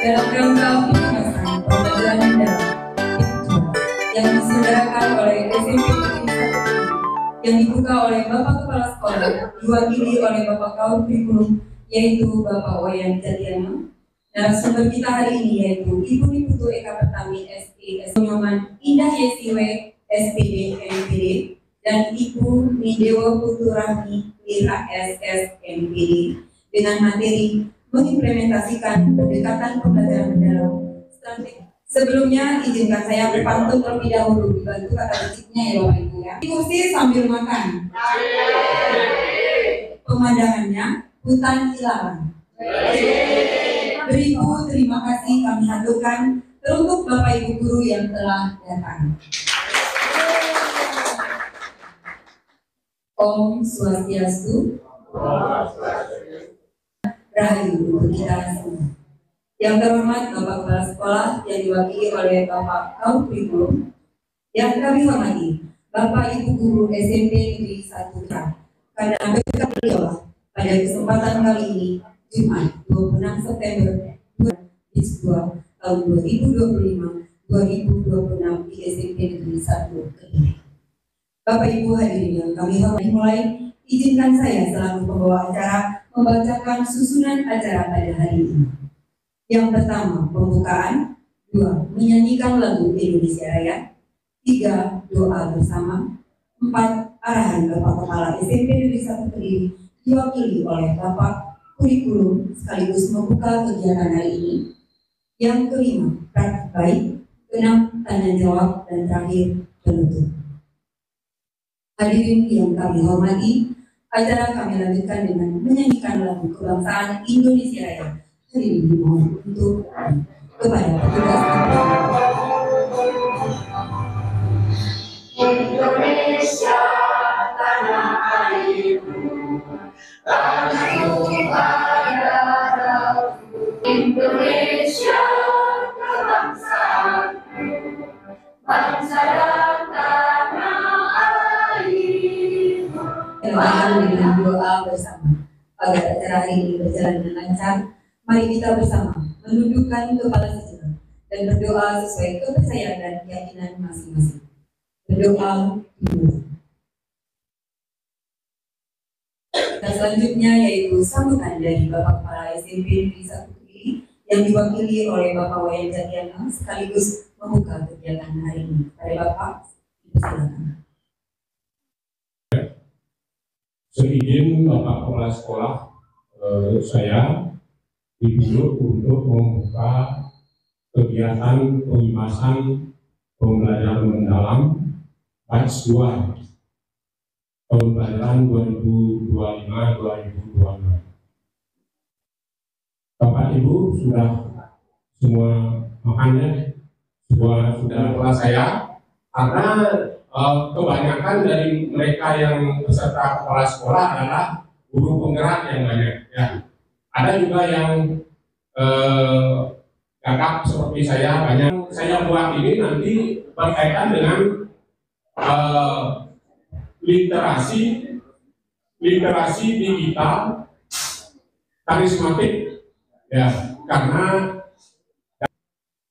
dalam rangka pelunasan pembelajaran mendalam yang diselenggarakan oleh SMP Negeri 1 yang dibuka oleh Bapak Kepala Sekolah, diwakili oleh Bapak Kaum Kurikulum, yaitu Bapak Wayan Jatiana. Narasumber kita hari ini yaitu Ibu Niputu Eka Pertami SE Nyoman Indah Yesiwe SPD MPD dan Ibu Nidewo Putu Rahmi Lira SS MPD dengan materi mengimplementasikan pendekatan pembelajaran mendalam strategi. Sebelumnya izinkan saya berpantun terlebih dahulu, dibantu kata detiknya ya Bapak Ibu ya. Di kursi sambil makan. Pemandangannya hutan ilalang. Beribu terima kasih kami haturkan teruntuk Bapak Ibu guru yang telah datang. Om Swastiastu. Rahayu untuk kita semua. Yang terhormat Bapak Kepala Sekolah yang diwakili oleh Bapak Kaum Kurikulum, yang kami hormati Bapak Ibu Guru SMP Negeri 1 karena berkat beliau pada kesempatan kali ini Jumat 26 September 2022 tahun 2025-2026 di SMP Negeri 1 Kediri. Bapak Ibu hadirin yang kami hormati, mulai izinkan saya selaku pembawa acara membacakan susunan acara pada hari ini. Yang pertama, pembukaan. 2, menyanyikan lagu Indonesia Raya. 3, doa bersama. 4, arahan Bapak Kepala SMP Negeri 1 Kediri diwakili oleh Bapak Kurikulum sekaligus membuka kegiatan hari ini. Yang kelima, praktik baik. 6, tanya jawab, dan terakhir, penutup. Hadirin yang kami hormati, acara kami lanjutkan dengan menyanyikan lagu kebangsaan Indonesia Raya. Hari ini dimohon untuk kepada petugas Indonesia tanah airku, tanah Tuhan darahku. Indonesia kebangsaanku, bangsa dan tanah airku. dengan doa bersama agar acara ini berjalan dengan lancar. Mari kita bersama menundukkan kepala sejenak dan berdoa sesuai kepercayaan dan keyakinan masing-masing. Berdoa dulu. Dan selanjutnya yaitu sambutan dari Bapak Kepala SMP Negeri 1 Kediri yang diwakili oleh Bapak Wayan Jatiana sekaligus membuka kegiatan hari ini. Pada Bapak, silakan. Seizin Bapak Kepala Sekolah, saya ditunjuk untuk membuka kegiatan pembahasan pembelajaran mendalam batch 2 tahun pelajaran 2025-2026. Bapak Ibu sudah semua makannya, sudah kelas saya, karena kebanyakan dari mereka yang peserta kepala sekolah adalah guru penggerak yang banyak ya. Ada juga yang gagap seperti saya, banyak. Saya buat ini nanti berkaitan dengan literasi digital karismatik ya, karena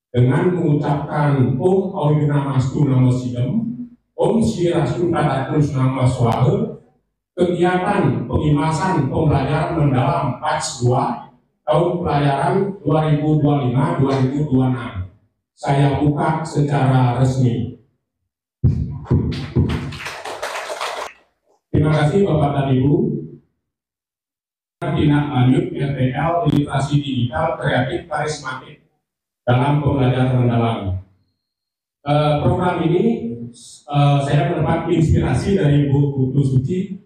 dengan mengucapkan Om Awinamastu Namo Sidem, Om Sirastu Tadatus Nama Swaha, kegiatan pengimasan pembelajaran mendalam batch 2 tahun pelajaran 2025-2026 saya buka secara resmi. Terima kasih Bapak dan Ibu. Tindak lanjut RTL literasi digital kreatif karismatik dalam pembelajaran mendalam. Program ini saya mendapat inspirasi dari Bu Putu Suci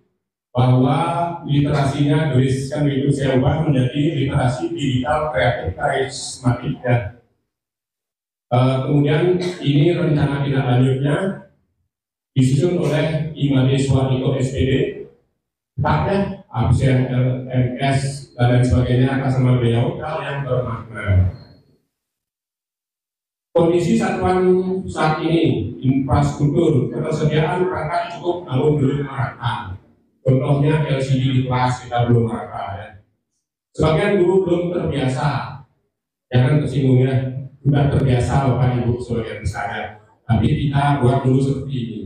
bahwa literasinya tuliskan itu saya ubah menjadi literasi digital kreatif karismatik ya. Kemudian ini rencana tindak lanjutnya disusun oleh Imade Suwarito SPD, stafnya absen LMS dan lain sebagainya atas nama beliau yang bermakna. Kondisi satuan saat ini, infrastruktur, ketersediaan perangkat cukup namun belum merata. Contohnya LCD di kelas kita belum merata ya. Sebagian guru belum terbiasa Jangan tersinggung ya, sudah terbiasa Bapak Ibu sebagian besar. Tapi kita buat dulu seperti ini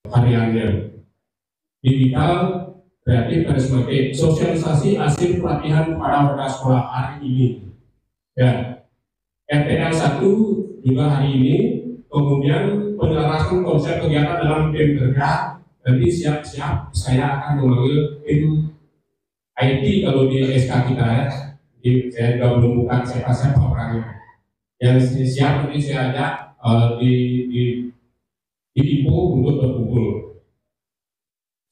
hariannya. Digital, kreatif, karismatik, sosialisasi hasil pelatihan pada warga sekolah hari ini. Ya, RTL 1 juga hari ini. Kemudian penjelasan konsep kegiatan dalam tim kerja. Nanti siap-siap saya akan memanggil tim IT kalau di SK kita ya. Saya juga belum bukan siapa orangnya. Yang siap nanti saya ajak di info untuk berkumpul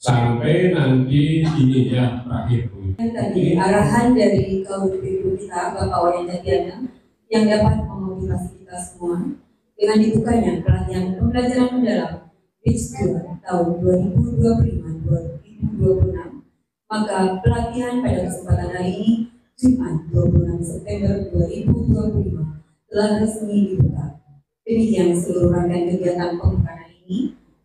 sampai nanti ini ya terakhir. Tadi arahan dari Kabupaten kita Bapak Wayan Jatiana yang dapat memotivasi kita semua dengan dibukanya pelatihan pembelajaran mendalam Batch 2 tahun 2025-2026. Maka pelatihan pada kesempatan hari ini Jumat 26 September 2025 telah resmi dibuka. Demikian seluruh rangkaian kegiatan pembukaan hari ini.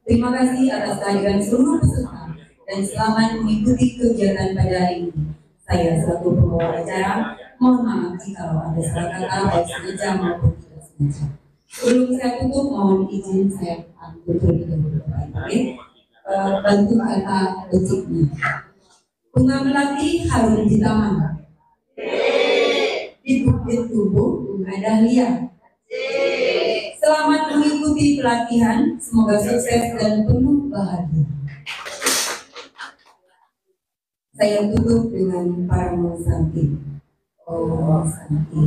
Terima kasih atas kehadiran seluruh peserta dan selamat mengikuti kegiatan pada hari ini. Saya selaku pembawa acara, mohon maaf jika ada salah kata baik sengaja maupun tidak sengaja. Sebelum saya tutup, mohon izin saya tutup terlebih dahulu. Bantu kata detiknya. Bunga melati harum di taman. Di bukit tubuh bunga dahlia. Selamat mengikuti pelatihan, semoga sukses dan penuh bahagia. Saya tutup dengan Paramo Santi. Oh, Santi.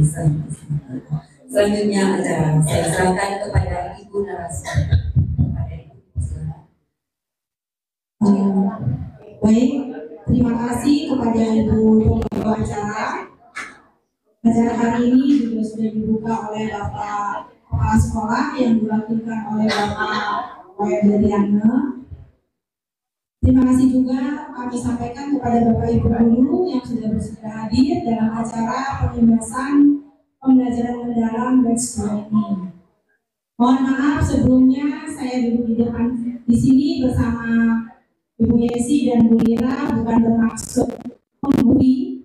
Selanjutnya acara saya serahkan kepada Ibu narasumber. Baik, terima kasih kepada Ibu pembawa acara. Acara hari ini juga sudah dibuka oleh Bapak Kepala Sekolah yang diwakilkan oleh Bapak Wayan Jatiana. Terima kasih juga kami sampaikan kepada Bapak Ibu guru yang sudah bersedia hadir dalam acara pembahasan pembelajaran mendalam batch 2 ini. Mohon maaf sebelumnya saya duduk di depan di sini bersama Ibu Yesi dan Bu Lira bukan bermaksud menggurui,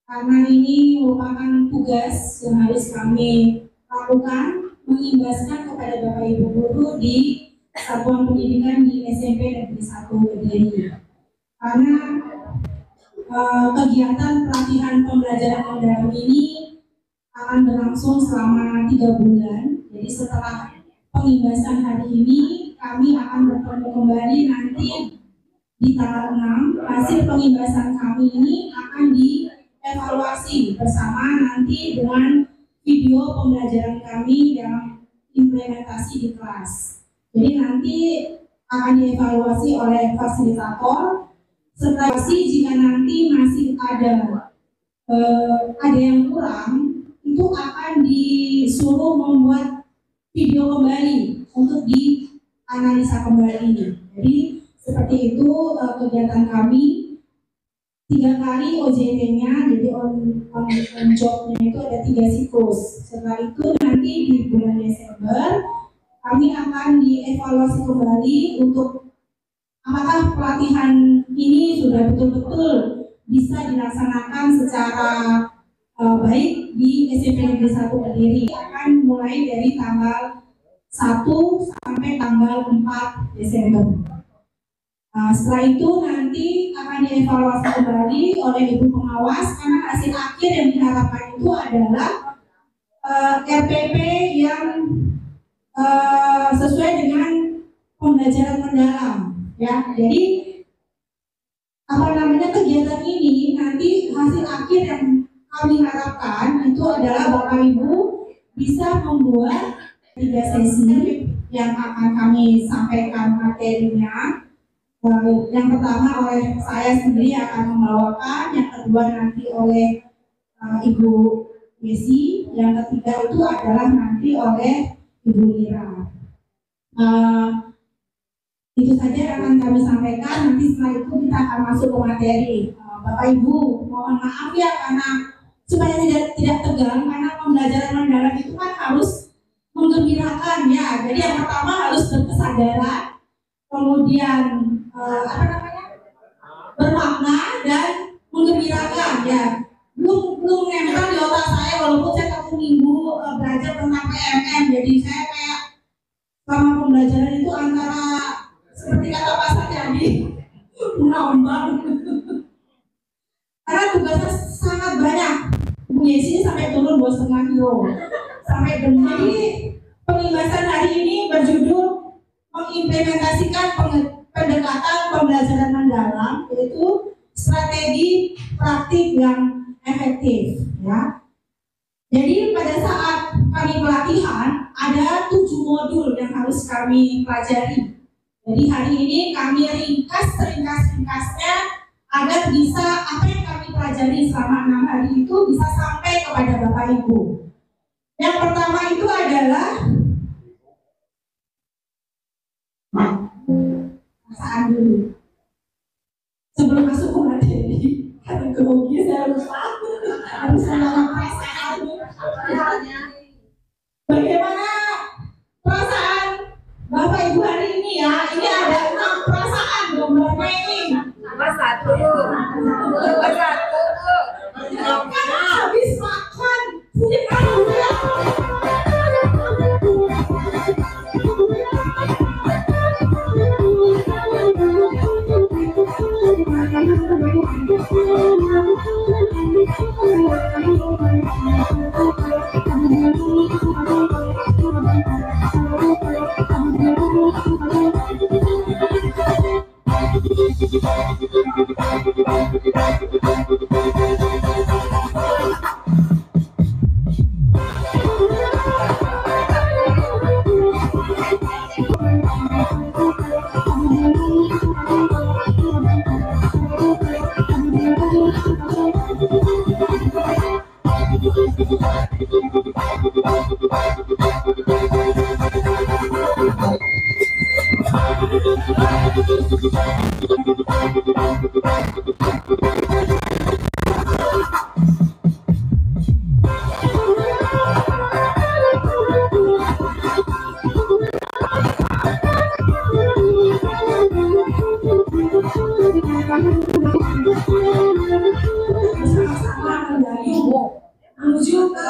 karena ini merupakan tugas yang harus kami lakukan mengimbaskan kepada Bapak Ibu guru di satuan pendidikan di SMP Negeri 1 Kediri. Karena kegiatan pelatihan pembelajaran mendalam ini akan berlangsung selama 3 bulan. Jadi setelah pengimbasan hari ini, kami akan bertemu kembali nanti di tanggal 6. Hasil pengimbasan kami ini akan dievaluasi bersama nanti dengan video pembelajaran kami dalam implementasi di kelas. Jadi nanti akan dievaluasi oleh fasilitator. Setelah jika nanti masih ada yang kurang, itu akan disuruh membuat video kembali untuk dianalisa kembali. Jadi seperti itu kegiatan kami. 3 kali OJT-nya, jadi on job-nya itu ada 3 siklus. Setelah itu nanti di bulan Desember kami akan dievaluasi kembali untuk apakah pelatihan ini sudah betul-betul bisa dilaksanakan secara baik di SMP Negeri 1 Kediri. Akan mulai dari tanggal 1 sampai tanggal 4 Desember. Setelah itu nanti akan dievaluasi kembali oleh Ibu Pengawas, karena hasil akhir yang diharapkan itu adalah RPP yang sesuai dengan pembelajaran mendalam, ya. Jadi kegiatan ini nanti hasil akhir yang kami harapkan itu adalah Bapak Ibu bisa membuat 3 sesi yang akan kami sampaikan materinya. Yang pertama oleh saya sendiri akan membawakan, yang kedua nanti oleh Ibu Yesi, yang ketiga itu adalah nanti oleh Ibu Lira. Itu saja yang akan kami sampaikan. Nanti setelah itu kita akan masuk ke materi. Bapak Ibu, mohon maaf ya karena supaya tidak tegang, karena pembelajaran mendalam itu kan harus menggembirakan ya. Jadi yang pertama harus berkesadaran, kemudian bermakna dan menggembirakan ya. belum nempel di otak saya, walaupun saya satu minggu belajar tentang PMM. Jadi saya kayak selama pembelajaran itu antara seperti kata Pak Satyadi mengambang karena tugasnya sangat banyak. Bu Yesi sampai turun 2,5 kilo sampai benar. Jadi pembahasan hari ini berjudul mengimplementasikan pendekatan pembelajaran mendalam, yaitu strategi praktik yang efektif, ya. Jadi pada saat kami pelatihan ada 7 modul yang harus kami pelajari. Jadi hari ini kami ringkas ringkas-ringkasnya agar bisa apa yang kami pelajari selama 6 hari itu bisa sampai kepada Bapak Ibu. Yang pertama itu adalah perasaan dulu. Sebelum masuk ke materi, kategori saya lupa harus menolak perasaan. Bagaimana perasaan Bapak Ibu hari ini ya? Ini ada 6 perasaan gambarnya ini. Satu. Kan habis makan punya kamu. Menuju ke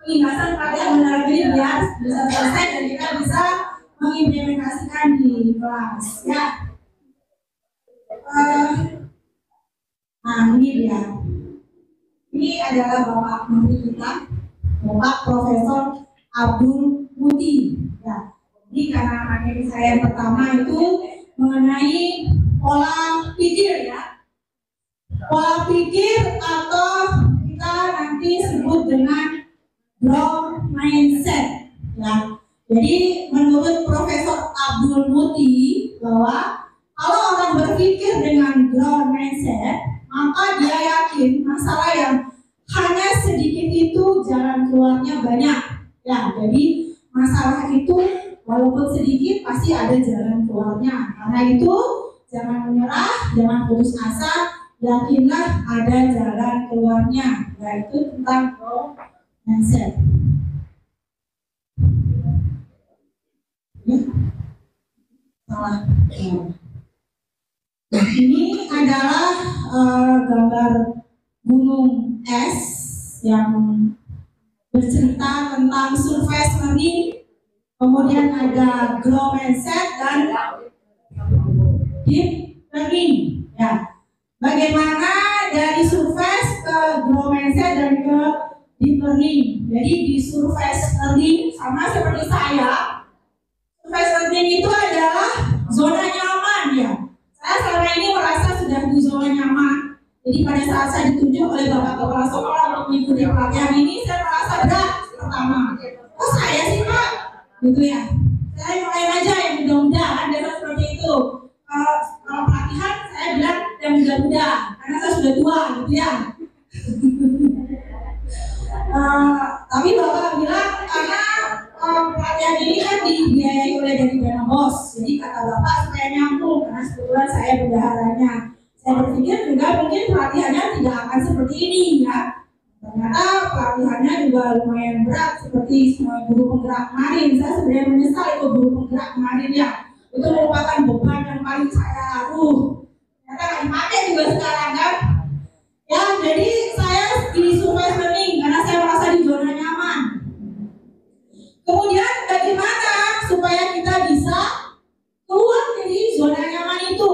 pembahasan pelatihan mendalam ini biar bisa selesai dan kita bisa mengimplementasikan di kelas, ya. Nah ini dia. Ini adalah Bapak Menteri kita, Bapak Profesor Abdul Muti. Ya. Jadi karena materi saya yang pertama itu mengenai pola pikir, ya. Pola pikir atau kita nanti sebut dengan growth mindset, ya. Jadi menurut Profesor Abdul Muti bahwa kalau orang berpikir dengan growth mindset, maka dia yakin masalah yang hanya sedikit itu jalan keluarnya banyak, ya. Jadi masalah itu walaupun sedikit pasti ada jalan keluarnya. Karena itu jangan menyerah, jangan putus asa, yakinlah ada jalan keluarnya, yaitu tentang growth mindset. Salah. Nah, ini adalah gambar gunung es yang bercerita tentang surface learning, kemudian ada growth mindset dan deep learning, ya. Bagaimana dari surface ke growth mindset dan ke deep learning. Jadi di surface learning sama seperti saya, surface learning itu adalah zona nyaman, ya. Saya selama ini merasa sudah di zona nyaman. Jadi pada saat saya ditunjuk oleh Bapak Kepala Sekolah untuk mengikuti pelatihan ini, saya merasa berat pertama. Oh saya sih Pak, gitu ya. Saya mulai aja yang muda-muda, kan biasa seperti itu. Kalau pelatihan saya bilang yang muda-muda, karena saya sudah tua, gitu ya. Tapi Bapak bilang karena pelatihan ini kan dibiayai oleh dari dana BOS, jadi kata Bapak supaya nyambung, karena kebetulan saya bendaharanya. Saya berpikir juga mungkin pelatihannya tidak akan seperti ini, ya. Ternyata pelatihannya juga lumayan berat, seperti semua guru penggerak kemarin. Saya sebenarnya menyesal itu guru penggerak kemarin, ya. Itu merupakan beban yang paling saya ternyata nggak dipakai juga sekarang, kan. Ya, jadi saya Kemudian bagaimana supaya kita bisa keluar dari zona nyaman itu?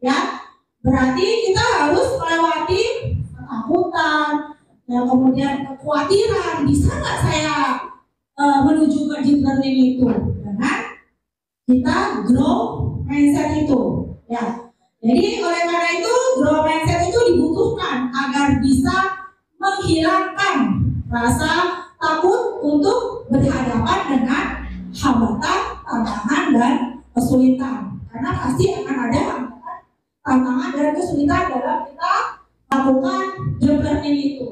Ya, berarti kita harus melewati ketakutan, ya, kemudian kekhawatiran. Bisa nggak saya menuju ke deep learning itu? Dengan kita grow mindset itu, ya. Jadi oleh karena itu grow mindset itu dibutuhkan agar bisa menghilangkan rasa takut untuk berhadapan dengan hambatan, tantangan, dan kesulitan. Karena pasti akan ada hambatan, tantangan, dan kesulitan dalam kita lakukan deep learning itu.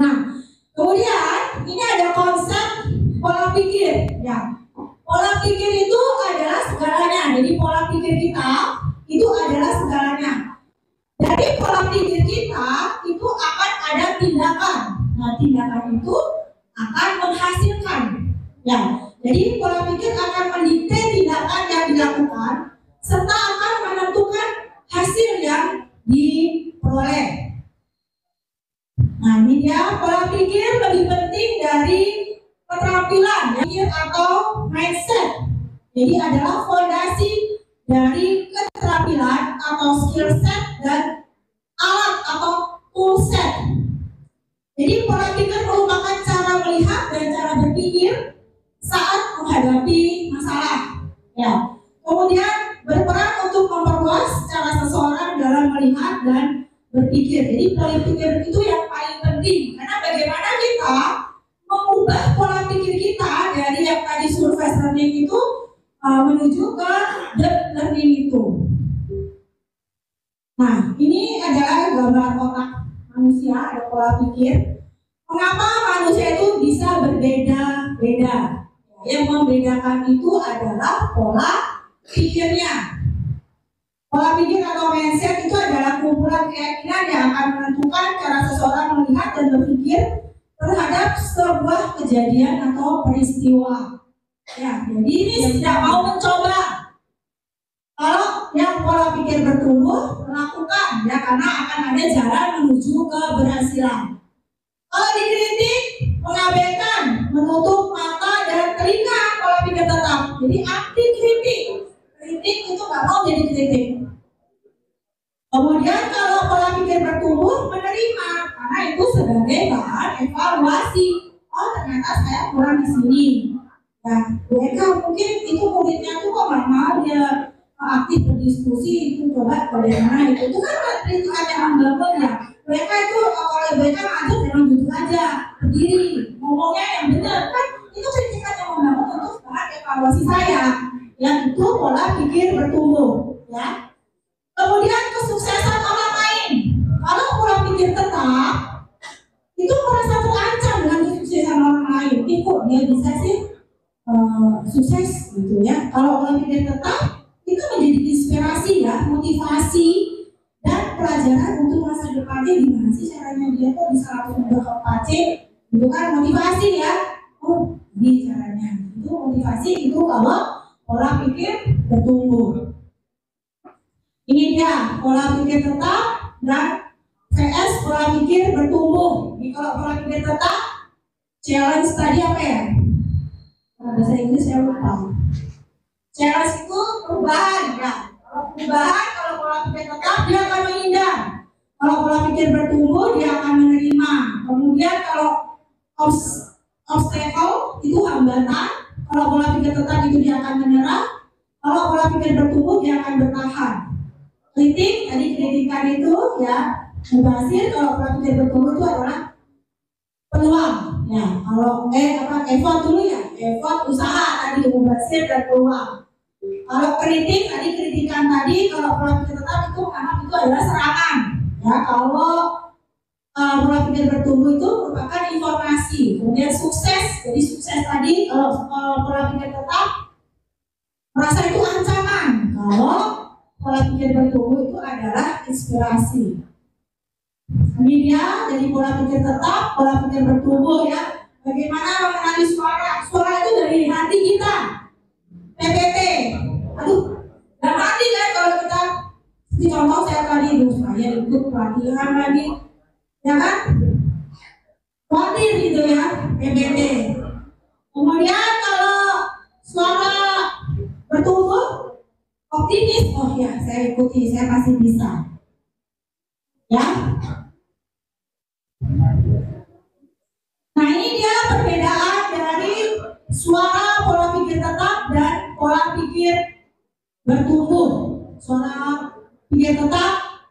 Nah, kemudian ini ada konsep pola pikir. Ya, pola pikir itu adalah segalanya. Jadi pola pikir kita itu adalah segalanya. Dari pola pikir kita itu akan ada tindakan. Nah, tindakan itu akan menghasilkan. Ya, jadi pola pikir akan mendikte tindakan yang dilakukan serta akan menentukan hasil yang diperoleh. Nah, ini dia pola pikir lebih penting dari keterampilan ya, atau mindset. Jadi adalah fondasi dari keterampilan atau skill set dan alat atau tool set. Jadi pola pikir merupakan cara melihat dan cara berpikir saat menghadapi masalah. Ya. Kemudian berperan untuk memperluas cara seseorang dalam melihat dan berpikir. Jadi pola pikir itu yang paling penting karena bagaimana kita mengubah pola pikir kita dari yang tadi surface learning itu menuju ke deep learning itu. Nah, ini adalah gambar otak manusia, ada pola pikir. Mengapa manusia itu bisa berbeda-beda? Yang membedakan itu adalah pola pikirnya. Pola pikir atau mindset itu adalah kumpulan keyakinan yang akan menentukan cara seseorang melihat dan berpikir terhadap sebuah kejadian atau peristiwa. Ya, jadi ini tidak mau mencoba. Kalau yang pola pikir bertumbuh, lakukan ya karena akan ada jalan menuju keberhasilan. Kalau dikritik, mengabaikan, menutup mata dan telinga, pola pikir tetap. Jadi anti kritik. Kritik itu nggak mau jadi kritik. Kemudian kalau pola pikir bertumbuh, menerima karena itu sebagai bahan evaluasi. Oh, ternyata saya kurang di sini. Nah, mereka mungkin itu muridnya tuh kok nggak mau dia aktif berdiskusi, itu coba bagaimana itu kan kritikan yang membangun ya. Mereka itu kalau mereka ngajar jangan duduk aja, berdiri, ngomongnya yang benar kan itu kritikan yang membangun untuk bahan evaluasi saya. Yang itu pola pikir bertumbuh, ya. Kemudian kesuksesan orang lain. Kalau pola pikir tetap, itu merasa terancam dengan kesuksesan orang lain. Kok dia bisa sih sukses gitu ya. Kalau pola pikir tetap, itu menjadi inspirasi ya, motivasi dan pelajaran untuk masa depannya gimana sih caranya dia kok bisa langsung ke Pace, itu kan motivasi ya. Oh, ini caranya. Itu motivasi itu kalau pola pikir bertumbuh. Ini dia pola pikir tetap dan VS pola pikir bertumbuh. Ini kalau pola pikir tetap, challenge tadi apa ya? Bahasa Inggris saya lupa. Challenge itu perubahan ya. Kalau perubahan, kalau pola pikir tetap dia akan menghindar. Kalau pola pikir bertumbuh dia akan menerima. Kemudian kalau obstacle itu hambatan. Kalau pola pikir tetap itu dia akan menyerah. Kalau pola pikir bertumbuh dia akan bertahan. Kritik, tadi kritikan itu ya berhasil. Kalau pola pikir bertumbuh itu adalah peluang. Ya, kalau effort dulu ya, effort usaha tadi berhasil dan peluang. Kalau kritik tadi kritikan tadi, kalau pola pikir tetap itu karena itu adalah serangan. Ya, kalau pola pikir bertumbuh itu merupakan informasi. Kemudian sukses, jadi sukses tadi kalau pola pikir tetap merasa itu ancaman. Kalau pola pikir bertumbuh itu adalah inspirasi. Ini dia dari pola pikir tetap, pola pikir bertumbuh ya. Bagaimana mengenali suara? Suara itu dari hati kita. PPT. Aduh, dan hati kan kalau kita seperti contoh saya tadi saya ikut pelatihan lagi, ya kan? Khawatir gitu ya, PPT. Oh ya, saya ikuti, saya pasti bisa. Ya. Nah ini dia perbedaan dari suara pola pikir tetap dan pola pikir bertumbuh. Suara pikir tetap,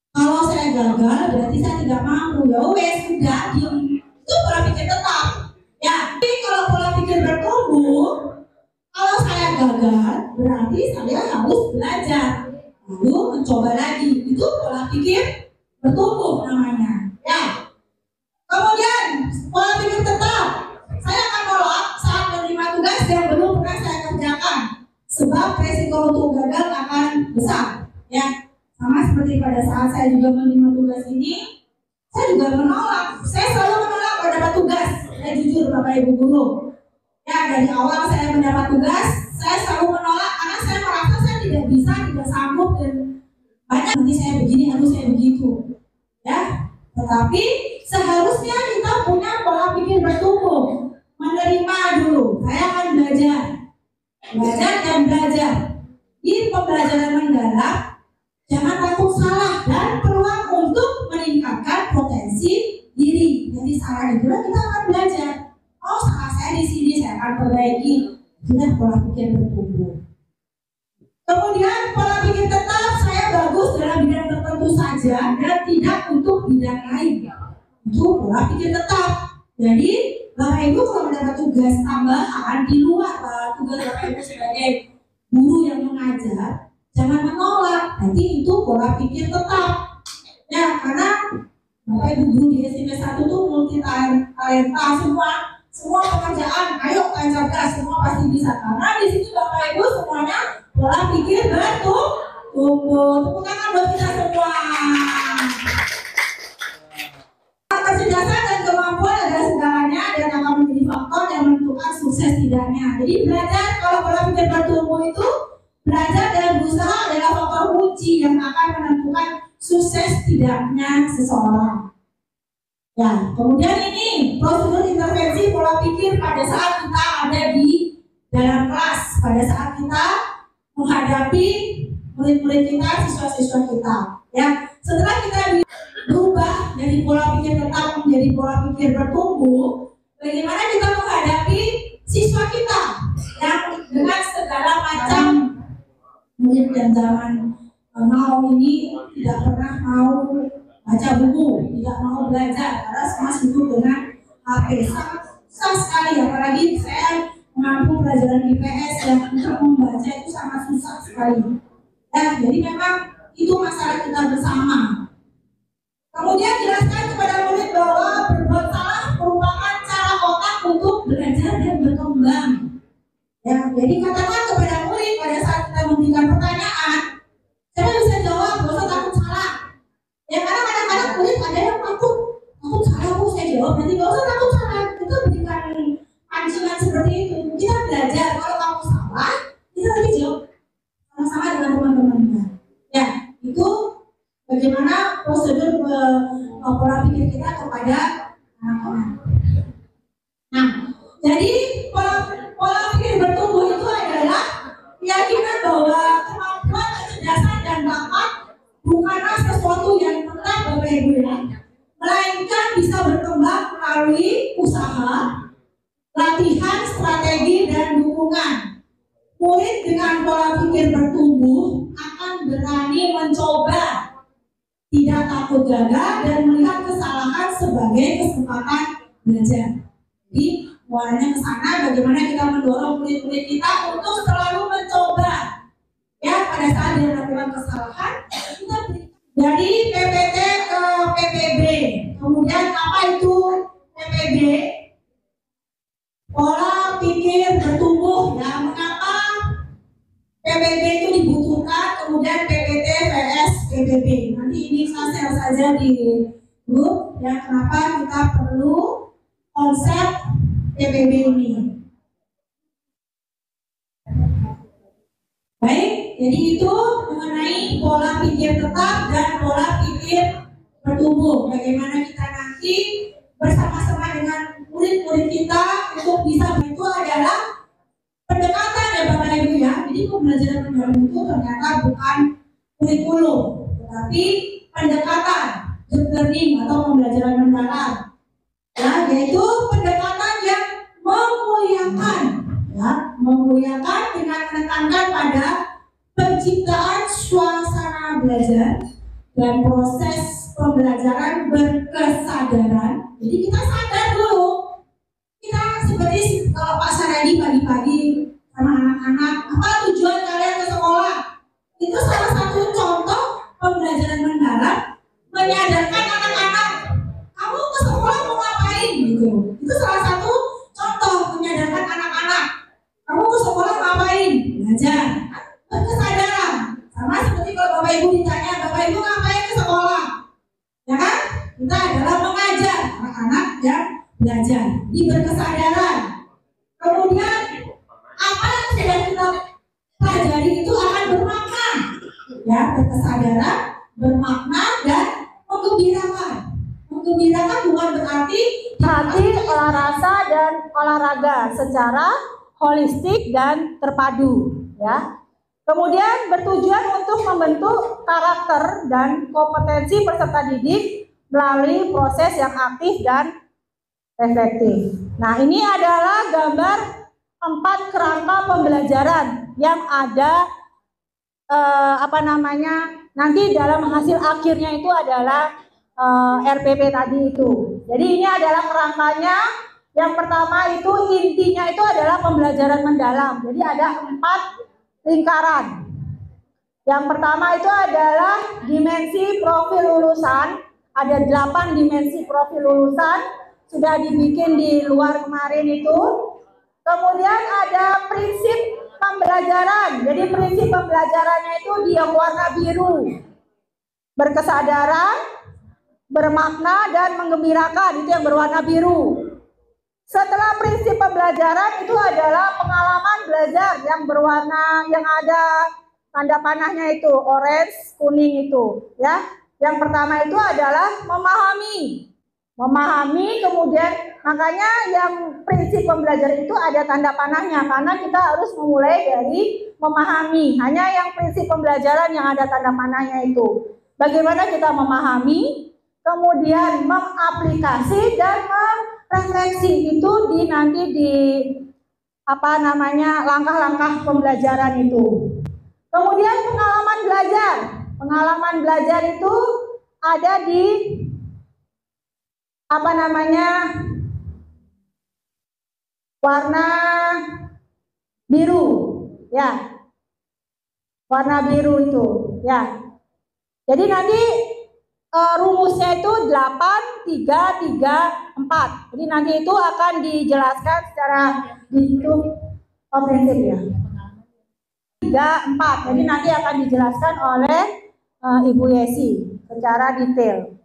kalau saya gagal berarti saya tidak mampu. Ya wes sudah diem. Itu pola pikir tetap. Ya. Tapi kalau pola pikir bertumbuh, kalau saya gagal berarti saya harus belajar, lalu mencoba lagi. Itu pola pikir bertumbuh namanya. Ya. Kemudian pola pikir tetap, saya akan nolak saat menerima tugas yang belum pernah saya kerjakan, sebab resiko untuk gagal akan besar. Ya, sama seperti pada saat saya juga menerima tugas ini, saya juga menolak. Saya selalu menolak pada dapat tugas. Saya jujur Bapak Ibu Guru. Ya, dari awal saya mendapat tugas, saya selalu menolak karena saya merasa saya tidak bisa, tidak sanggup, dan banyak nanti saya begini, harus saya begitu. Ya, tetapi seharusnya kita punya pola pikir bertumbuh, menerima dulu. Saya akan belajar dan belajar. Di pembelajaran mendalam, jangan takut salah dan peluang untuk meningkatkan potensi diri. Jadi salah itulah kita akan belajar. Oh, salah saya di sini, saya akan perbaiki. Itulah pola pikir bertumbuh. Kemudian pola pikir tetap, saya bagus dalam bidang tertentu saja dan tidak untuk bidang lain. Itu pola pikir tetap. Jadi Bapak Ibu kalau mendapat tugas tambahan di luar tugas Bapak Ibu sebagai guru yang mengajar, jangan menolak. Nanti itu pola pikir tetap. Ya, karena Bapak Ibu guru di SMP 1 tuh multi talenta semua pekerjaan, ayo tancapkan, semua pasti bisa. Karena di sini Bapak Ibu semuanya pola pikir bertumbuh. Tepuk tangan buat kita semua. Kecerdasan dan kemampuan adalah segalanya dan akan menjadi faktor yang menentukan sukses tidaknya. Jadi belajar, kalau pola pikir bertumbuh itu belajar dan berusaha adalah faktor kunci yang akan menentukan sukses tidaknya seseorang. Ya, kemudian ini prosedur intervensi pola pikir pada saat kita ada di dalam kelas, pada saat kita menghadapi murid-murid kita, siswa-siswa kita. Ya, setelah kita berubah dari pola pikir tetap menjadi pola pikir bertumbuh, bagaimana kita menghadapi siswa kita yang dengan segala macam murid yang zaman now ini tidak pernah mau baca buku, tidak mau belajar karena semua sibuk dengan HP. Susah sekali, apalagi saya mengampu pelajaran IPS yang untuk membaca itu sangat susah sekali. Ya, jadi memang itu masalah kita bersama. Kemudian jelaskan kepada murid bahwa berbuat salah merupakan cara otak untuk belajar dan berkembang. Ya, jadi katakan kepada murid pada saat kita memberikan pertanyaan, saya bisa jawab, gak usah takut salah. Ya, karena kadang-kadang murid ada yang takut salah, saya jawab, nanti gak usah takut salah. Kita berikan pancingan seperti itu. Kita belajar, kalau kamu salah, kita nanti jawab sama-sama dengan teman-temannya. Ya, itu bagaimana prosedur pola pikir kita kepada anak-anak. Nah, jadi pola pikir bertumbuh itu adalah keyakinan bahwa kemampuan, kecerdasan, dan bakat bukanlah sesuatu yang tetap Bapak Ibu ya, melainkan bisa berkembang melalui usaha, latihan, strategi, dan dukungan. Murid dengan pola pikir bertumbuh akan berani mencoba, tidak takut gagal, dan melihat kesalahan sebagai kesempatan belajar. Jadi warnanya ke sana, bagaimana kita mendorong murid-murid kita untuk selalu mencoba. Ya, pada saat dia melakukan kesalahan, kita dari PPT ke PPB. Kemudian apa itu PPB? Pola pikir bertumbuh. Ya, mengapa PPB itu dibutuhkan? Kemudian PPT, PS, PPB. Nanti ini saya share saja di grup. Ya, kenapa kita perlu konsep PPB ini? Baik, jadi itu mengenai pola pikir tetap dan pola pikir bertumbuh. Bagaimana kita nanti bersama-sama dengan murid-murid kita untuk bisa, itu adalah pendekatan ya Bapak Ibu ya. Jadi Jadi pembelajaran mendalam itu ternyata bukan kurikulum, tetapi pendekatan deep learning atau pembelajaran mendalam. Ya, yaitu pendekatan yang memuliakan, ya, memuliakan dengan menekankan pada penciptaan suasana belajar dan proses pembelajaran berkesadaran. Jadi kita sadar dulu, kita seperti kalau Pak Saradi pagi-pagi sama anak-anak, apa tujuan kalian ke sekolah? Itu salah satu contoh pembelajaran mendalam, menyadarkan anak-anak, kamu ke sekolah mau ngapain gitu. Itu salah satu contoh menyadarkan anak-anak, kamu ke sekolah ngapain? Belajar, berkesadaran. Sama seperti kalau Bapak Ibu ditanya, Bapak Ibu ngapain ke sekolah? Ya kan? Kita adalah mengajar anak-anak yang belajar, di berkesadaran. Kemudian apa yang sedang kita pelajari itu akan bermakna, ya, berkesadaran, bermakna dan menggembirakan. Menggembirakan bukan berarti hati, olah rasa dan olahraga secara holistik dan terpadu, ya. Kemudian bertujuan untuk membentuk karakter dan kompetensi peserta didik melalui proses yang aktif dan efektif. Nah, ini adalah gambar 4 kerangka pembelajaran yang ada nanti dalam hasil akhirnya itu adalah RPP tadi itu. Jadi ini adalah kerangkanya. Yang pertama itu intinya itu adalah pembelajaran mendalam. Jadi ada 4 lingkaran. Yang pertama itu adalah dimensi profil lulusan. Ada 8 dimensi profil lulusan, sudah dibikin di luar kemarin itu. Kemudian ada prinsip pembelajaran. Jadi prinsip pembelajarannya itu dia warna biru. Berkesadaran, bermakna dan menggembirakan, itu yang berwarna biru. Setelah prinsip pembelajaran itu adalah pengalaman belajar yang berwarna, yang ada tanda panahnya itu orange, kuning itu, ya. Yang pertama itu adalah memahami. Memahami, kemudian makanya yang prinsip pembelajaran itu ada tanda panahnya karena kita harus memulai dari memahami. Hanya yang prinsip pembelajaran yang ada tanda panahnya itu. Bagaimana kita memahami, kemudian mengaplikasi dan refleksi itu nanti di langkah-langkah pembelajaran itu. Kemudian pengalaman belajar. Pengalaman belajar itu ada di warna biru, ya. Warna biru itu, ya. Jadi nanti rumusnya itu 8, 3, 3, 4. Jadi nanti itu akan dijelaskan secara komprehensif, ya. 3, 4. Jadi nanti akan dijelaskan oleh Ibu Yesi secara detail.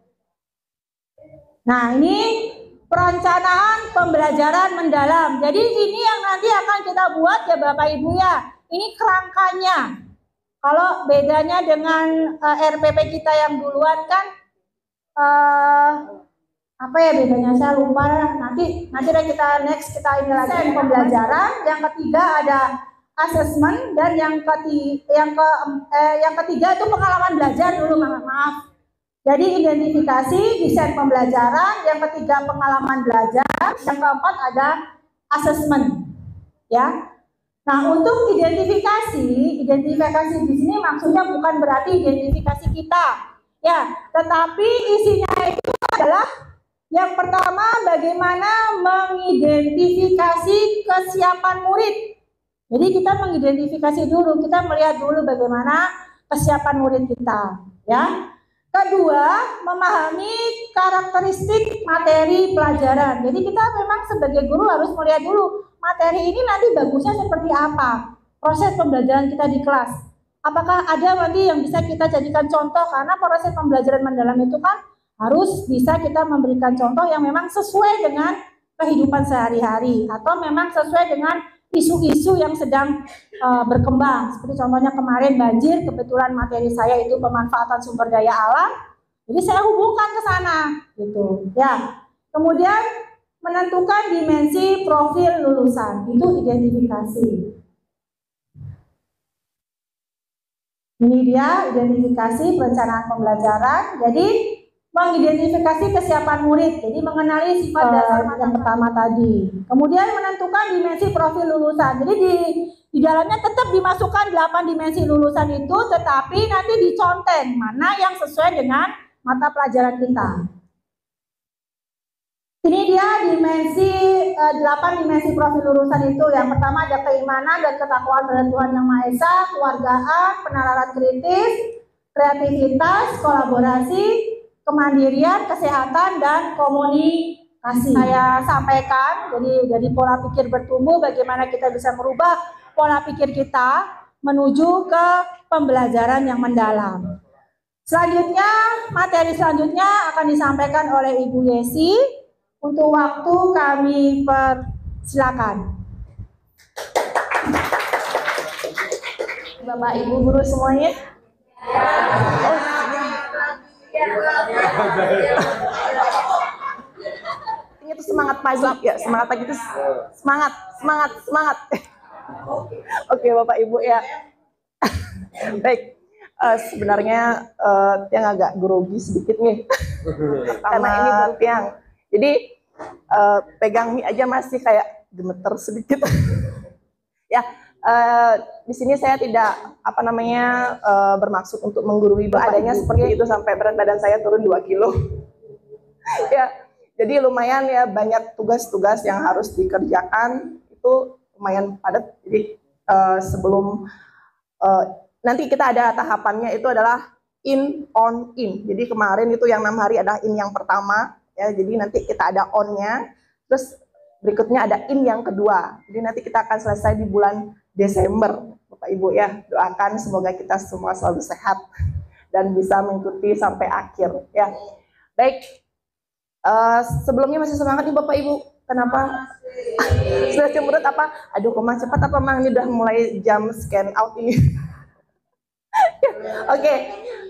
Nah, ini perencanaan pembelajaran mendalam. Jadi ini yang nanti akan kita buat ya Bapak Ibu ya. Ini kerangkanya. Kalau bedanya dengan RPP kita yang duluan kan apa ya bedanya, saya lupa. Nanti kita kita ini lagi pembelajaran. Yang ketiga ada assessment dan yang ketiga itu pengalaman belajar dulu, maaf. Jadi identifikasi, desain pembelajaran, yang ketiga pengalaman belajar, yang keempat ada assessment, ya. Nah, untuk identifikasi di sini maksudnya bukan berarti identifikasi kita, ya, tetapi isinya itu adalah yang pertama bagaimana mengidentifikasi kesiapan murid. Jadi kita mengidentifikasi dulu, kita melihat dulu bagaimana kesiapan murid kita, ya. Kedua, memahami karakteristik materi pelajaran. Jadi kita memang sebagai guru harus melihat dulu materi ini nanti bagusnya seperti apa. Proses pembelajaran kita di kelas. Apakah ada nanti yang bisa kita jadikan contoh, karena proses pembelajaran mendalam itu kan harus bisa kita memberikan contoh yang memang sesuai dengan kehidupan sehari-hari atau memang sesuai dengan isu-isu yang sedang berkembang. Seperti contohnya kemarin banjir, kebetulan materi saya itu pemanfaatan sumber daya alam, jadi saya hubungkan ke sana, gitu. Ya. Kemudian menentukan dimensi profil lulusan, itu identifikasi. Ini dia identifikasi perencanaan pembelajaran. Jadi mengidentifikasi kesiapan murid, jadi mengenali sifat dasar yang pertama tadi. Kemudian menentukan dimensi profil lulusan. Jadi di dalamnya tetap dimasukkan 8 dimensi lulusan itu, tetapi nanti diconten mana yang sesuai dengan mata pelajaran kita. Ini dia dimensi 8 dimensi profil lulusan itu. Yang pertama ada keimanan dan ketakwaan pada Tuhan Yang Maha Esa, keluargaan, penalaran kritis, kreativitas, kolaborasi, kemandirian, kesehatan, dan komunikasi. Saya sampaikan, jadi pola pikir bertumbuh, bagaimana kita bisa merubah pola pikir kita menuju ke pembelajaran yang mendalam. Selanjutnya, materi selanjutnya akan disampaikan oleh Ibu Yesi. Untuk waktu kami persilakan. Bapak Ibu guru semuanya. Ini tuh semangat pagi ya, semangat pagi itu semangat. Oke Bapak Ibu ya. Baik, sebenarnya Tiang agak grogi sedikit nih, karena ini baru Tiang. Jadi pegang mie aja masih kayak gemeter sedikit. Ya, di sini saya tidak bermaksud untuk menggurui adanya seperti itu sampai berat badan saya turun 2 kilo. Ya, jadi lumayan ya, banyak tugas-tugas yang harus dikerjakan, itu lumayan padat. Jadi sebelum nanti kita ada tahapannya, itu adalah in on in. Jadi kemarin itu yang 6 hari adalah in yang pertama. Ya, jadi nanti kita ada on-nya, terus berikutnya ada in yang kedua. Jadi nanti kita akan selesai di bulan Desember, Bapak Ibu ya. Doakan semoga kita semua selalu sehat dan bisa mengikuti sampai akhir ya. Baik, sebelumnya masih semangat nih Bapak Ibu. Kenapa? Sudah cemberut apa? Aduh, kemana cepat apa Mang, ini udah mulai jam scan out ini. Oke,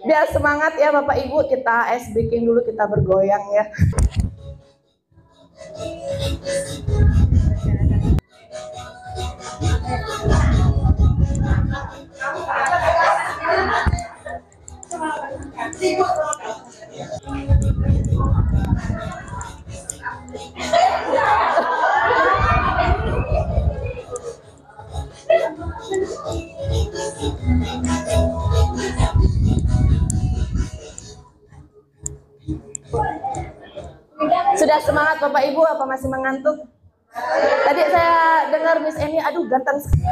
biar semangat ya Bapak Ibu, kita ice breaking dulu, kita bergoyang ya. Sudah semangat Bapak Ibu, apa masih mengantuk? Tadi saya dengar Miss Eni, aduh ganteng sekali.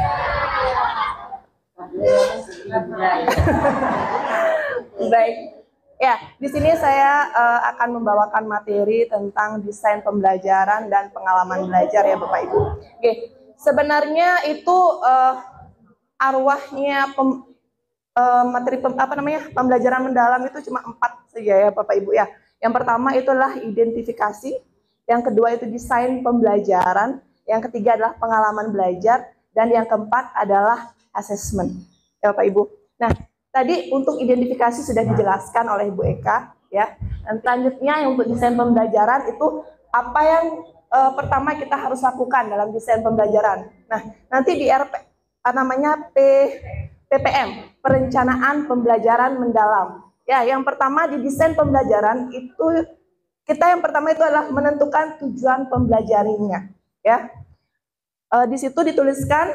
Baik, ya di sini saya akan membawakan materi tentang desain pembelajaran dan pengalaman belajar ya Bapak Ibu. Oke, sebenarnya itu arwahnya materi pembelajaran mendalam itu cuma 4 saja ya Bapak Ibu ya. Yang pertama itulah identifikasi, yang kedua itu desain pembelajaran, yang ketiga adalah pengalaman belajar, dan yang keempat adalah assessment ya Bapak Ibu. Nah, tadi untuk identifikasi sudah dijelaskan oleh Ibu Eka ya. Dan selanjutnya yang untuk desain pembelajaran itu apa yang pertama kita harus lakukan dalam desain pembelajaran. Nah, nanti di PPM, perencanaan pembelajaran mendalam. Ya, yang pertama di desain pembelajaran itu yang pertama itu adalah menentukan tujuan pembelajarannya. Ya, di situ dituliskan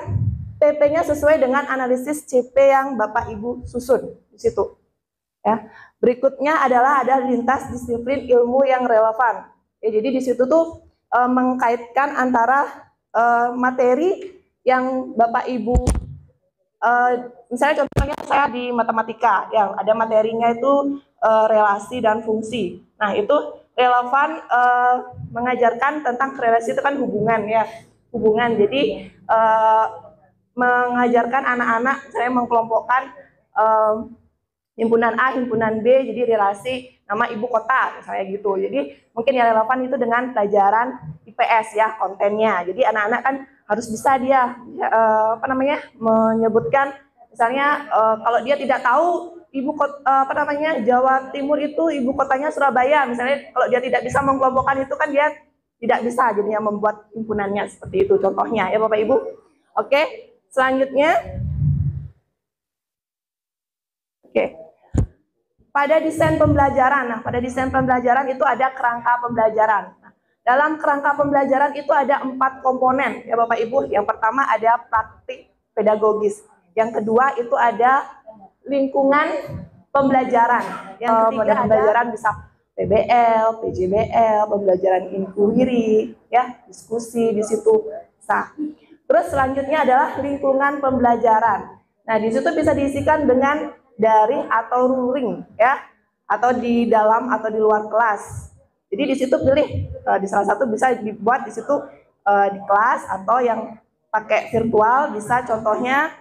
TP-nya sesuai dengan analisis CP yang Bapak Ibu susun di situ. Ya, berikutnya adalah ada lintas disiplin ilmu yang relevan. Ya, jadi di situ tuh mengkaitkan antara materi yang Bapak Ibu misalnya contohnya saya di matematika yang ada materinya itu relasi dan fungsi. Nah, itu relevan mengajarkan tentang relasi itu kan hubungan ya, hubungan. Jadi mengajarkan anak-anak saya mengkelompokkan himpunan A, himpunan B, jadi relasi nama ibu kota misalnya gitu. Jadi mungkin yang relevan itu dengan pelajaran IPS ya, kontennya. Jadi anak-anak kan harus bisa dia menyebutkan misalnya kalau dia tidak tahu ibu kota Jawa Timur itu ibu kotanya Surabaya misalnya, kalau dia tidak bisa mengkelompokkan itu kan dia tidak bisa jadinya membuat himpunannya seperti itu contohnya ya Bapak Ibu. Oke, selanjutnya Oke. Pada desain pembelajaran, nah pada desain pembelajaran itu ada kerangka pembelajaran. Nah, dalam kerangka pembelajaran itu ada 4 komponen ya Bapak Ibu. Yang pertama ada praktik pedagogis. Yang kedua itu ada lingkungan pembelajaran. Yang ketiga pembelajaran bisa PBL, PJBL, pembelajaran inquiry, ya diskusi di situ. Nah, terus selanjutnya adalah lingkungan pembelajaran. Nah, di situ bisa diisikan dengan daring atau luring, ya, atau di dalam atau di luar kelas. Jadi di situ pilih di salah satu bisa dibuat di situ di kelas atau yang pakai virtual bisa contohnya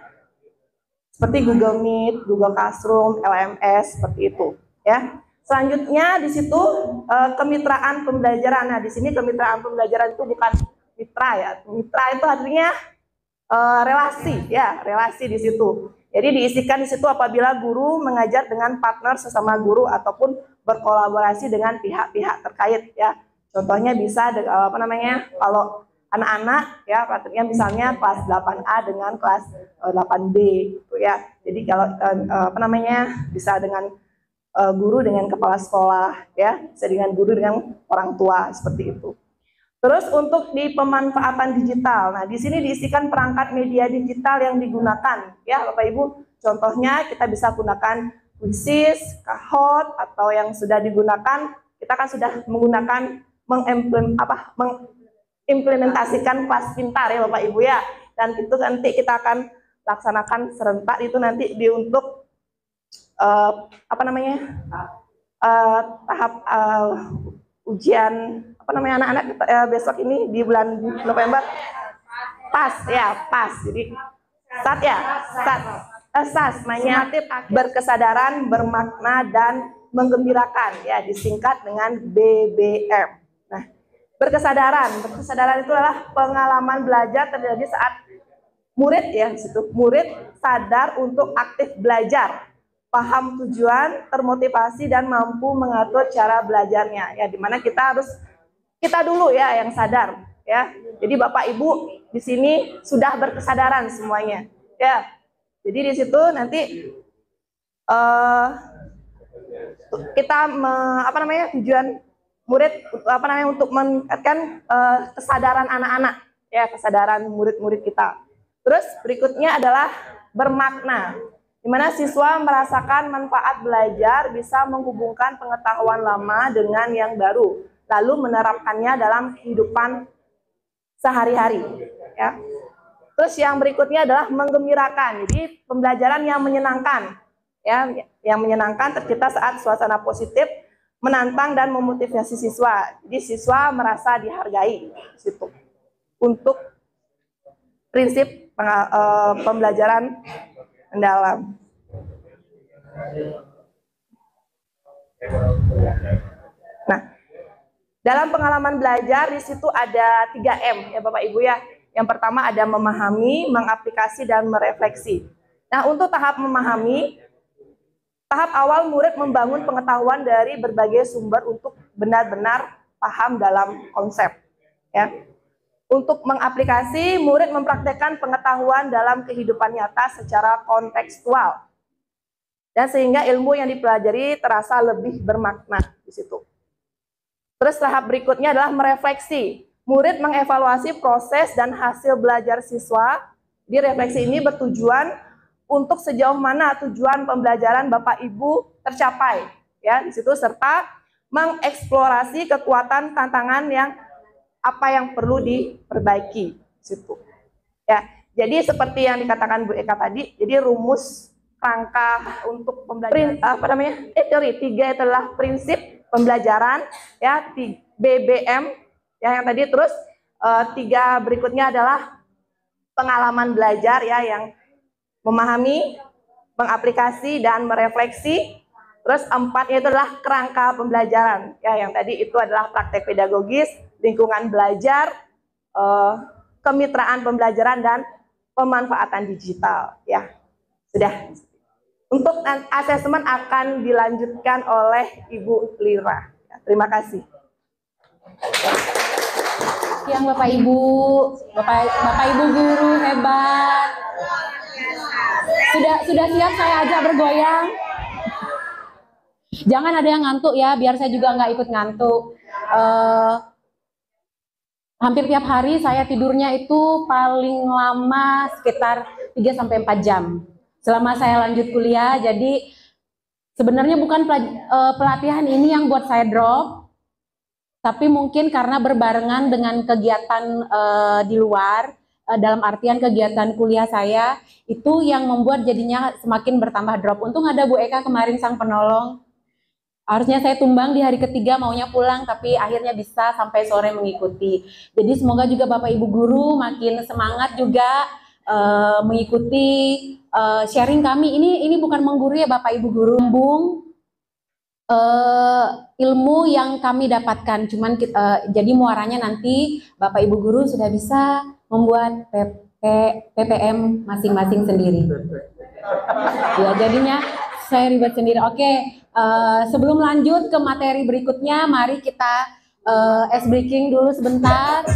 seperti Google Meet, Google Classroom, LMS seperti itu, ya. Selanjutnya di situ kemitraan pembelajaran. Nah, di sini kemitraan pembelajaran itu bukan mitra ya. Mitra itu artinya relasi ya, relasi di situ. Jadi diisikan di situ apabila guru mengajar dengan partner sesama guru ataupun berkolaborasi dengan pihak-pihak terkait ya. Contohnya bisa kalau anak-anak ya, artinya misalnya kelas 8A dengan kelas 8B gitu ya. Jadi kalau bisa dengan guru dengan kepala sekolah ya, bisa dengan guru dengan orang tua seperti itu. Terus untuk di pemanfaatan digital, nah di sini diisikan perangkat media digital yang digunakan ya Bapak Ibu. Contohnya kita bisa gunakan Quizzes, Kahoot atau yang sudah digunakan, kita kan sudah menggunakan mengimplementasikan kelas pintar ya Bapak Ibu ya. Dan itu nanti kita akan laksanakan serentak itu nanti untuk tahap ujian anak-anak besok ini di bulan November pas. Jadi SAS namanya berkesadaran, bermakna dan menggembirakan ya, disingkat dengan BBM. Nah, berkesadaran itu adalah pengalaman belajar terjadi saat murid sadar untuk aktif belajar, paham tujuan, termotivasi dan mampu mengatur cara belajarnya. Ya, dimana kita dulu ya yang sadar ya. Jadi Bapak Ibu di sini sudah berkesadaran semuanya. Ya. Jadi di situ nanti kita tujuan murid untuk meningkatkan kesadaran anak-anak ya, kesadaran murid-murid kita. Terus berikutnya adalah bermakna, di mana siswa merasakan manfaat belajar, bisa menghubungkan pengetahuan lama dengan yang baru, lalu menerapkannya dalam kehidupan sehari-hari. Ya. Terus yang berikutnya adalah menggembirakan, jadi pembelajaran yang menyenangkan, ya, yang menyenangkan tercipta saat suasana positif, menantang dan memotivasi siswa. Jadi siswa merasa dihargai di situ. Untuk prinsip pembelajaran mendalam. Nah, dalam pengalaman belajar di situ ada 3M ya Bapak Ibu ya. Yang pertama ada memahami, mengaplikasi dan merefleksi. Nah, untuk tahap memahami, tahap awal murid membangun pengetahuan dari berbagai sumber untuk benar-benar paham dalam konsep. Ya. Untuk mengaplikasi, murid mempraktekkan pengetahuan dalam kehidupan nyata secara kontekstual. Dan sehingga ilmu yang dipelajari terasa lebih bermakna di situ. Terus tahap berikutnya adalah merefleksi. Murid mengevaluasi proses dan hasil belajar siswa. Di refleksi ini bertujuan untuk sejauh mana tujuan pembelajaran Bapak Ibu tercapai. Ya, di situ serta mengeksplorasi kekuatan tantangan yang apa yang perlu diperbaiki di situ. Ya, jadi seperti yang dikatakan Bu Eka tadi, jadi rumus rangka untuk pembelajaran teori 3 adalah prinsip pembelajaran ya, BBM ya, yang tadi. Terus 3 berikutnya adalah pengalaman belajar ya, yang memahami, mengaplikasi dan merefleksi. Terus 4-nya itu adalah kerangka pembelajaran ya, yang tadi itu adalah praktek pedagogis, lingkungan belajar, kemitraan pembelajaran dan pemanfaatan digital ya. Sudah. Untuk asesmen akan dilanjutkan oleh Ibu Lira. Ya, terima kasih. Yang Bapak Ibu guru hebat. Sudah siap saya ajak bergoyang? Jangan ada yang ngantuk ya, biar saya juga nggak ikut ngantuk. Hampir tiap hari saya tidurnya itu paling lama sekitar 3-4 jam selama saya lanjut kuliah. Jadi sebenarnya bukan pelatihan ini yang buat saya drop, tapi mungkin karena berbarengan dengan kegiatan di luar, dalam artian kegiatan kuliah saya, itu yang membuat jadinya semakin bertambah drop. Untung ada Bu Eka kemarin sang penolong. Harusnya saya tumbang di hari ketiga maunya pulang, tapi akhirnya bisa sampai sore mengikuti. Jadi semoga juga Bapak Ibu Guru makin semangat juga mengikuti sharing kami. Ini bukan mengguru ya Bapak Ibu Guru, ilmu yang kami dapatkan. Cuman jadi muaranya nanti Bapak Ibu Guru sudah bisa membuat PPM masing-masing sendiri. Ya jadinya saya ribet sendiri. Oke. Sebelum lanjut ke materi berikutnya, mari kita ice breaking dulu sebentar.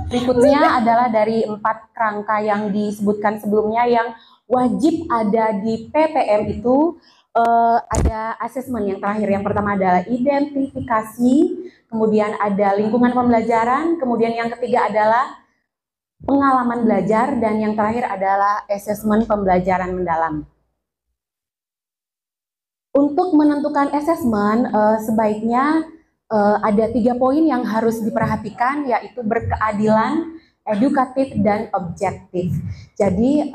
Berikutnya adalah dari 4 kerangka yang disebutkan sebelumnya yang wajib ada di PPM itu ada asesmen yang terakhir. Yang pertama adalah identifikasi, kemudian ada lingkungan pembelajaran, kemudian yang ketiga adalah pengalaman belajar, dan yang terakhir adalah asesmen pembelajaran mendalam. Untuk menentukan asesmen sebaiknya ada 3 poin yang harus diperhatikan, yaitu berkeadilan, edukatif, dan objektif. Jadi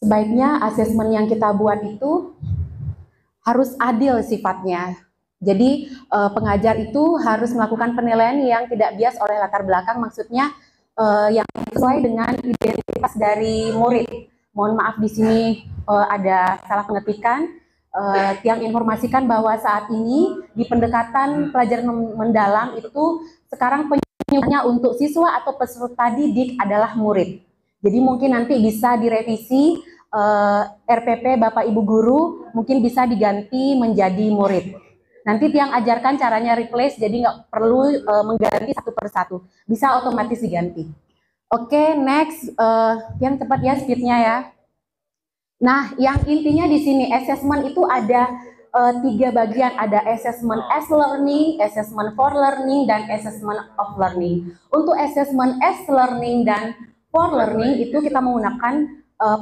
sebaiknya asesmen yang kita buat itu harus adil sifatnya. Jadi pengajar itu harus melakukan penilaian yang tidak bias oleh latar belakang, maksudnya yang sesuai dengan identitas dari murid. Mohon maaf di sini ada salah pengetikan. Yang informasikan bahwa saat ini di pendekatan pelajaran mendalam itu sekarang penyebutnya untuk siswa atau peserta didik adalah murid. Jadi mungkin nanti bisa direvisi RPP Bapak Ibu Guru mungkin bisa diganti menjadi murid. Nanti yang ajarkan caranya replace, jadi nggak perlu mengganti satu persatu, bisa otomatis diganti. Oke, next, yang cepat ya speednya ya. Nah, yang intinya di sini assessment itu ada 3 bagian, ada assessment as learning, assessment for learning, dan assessment of learning. Untuk assessment as learning dan for learning itu kita menggunakan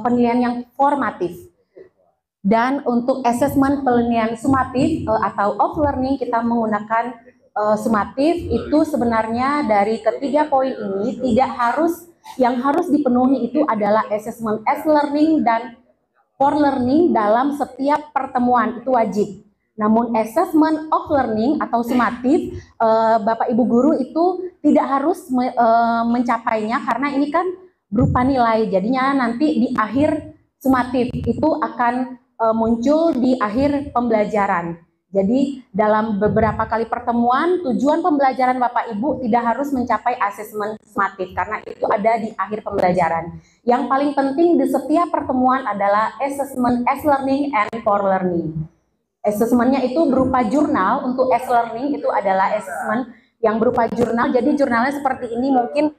penilaian yang formatif. Dan untuk assessment penilaian sumatif atau of learning kita menggunakan sumatif. Itu sebenarnya dari ketiga poin ini tidak harus, yang harus dipenuhi itu adalah assessment as learning dan for learning dalam setiap pertemuan, itu wajib. Namun assessment of learning atau sumatif, Bapak Ibu Guru itu tidak harus mencapainya karena ini kan berupa nilai. Jadinya nanti di akhir sumatif itu akan muncul di akhir pembelajaran. Jadi dalam beberapa kali pertemuan, tujuan pembelajaran Bapak Ibu tidak harus mencapai asesmen sumatif karena itu ada di akhir pembelajaran. Yang paling penting di setiap pertemuan adalah assessment as learning and for learning. Assessmentnya itu berupa jurnal. Untuk as learning itu adalah assessment yang berupa jurnal. Jadi jurnalnya seperti ini. Mungkin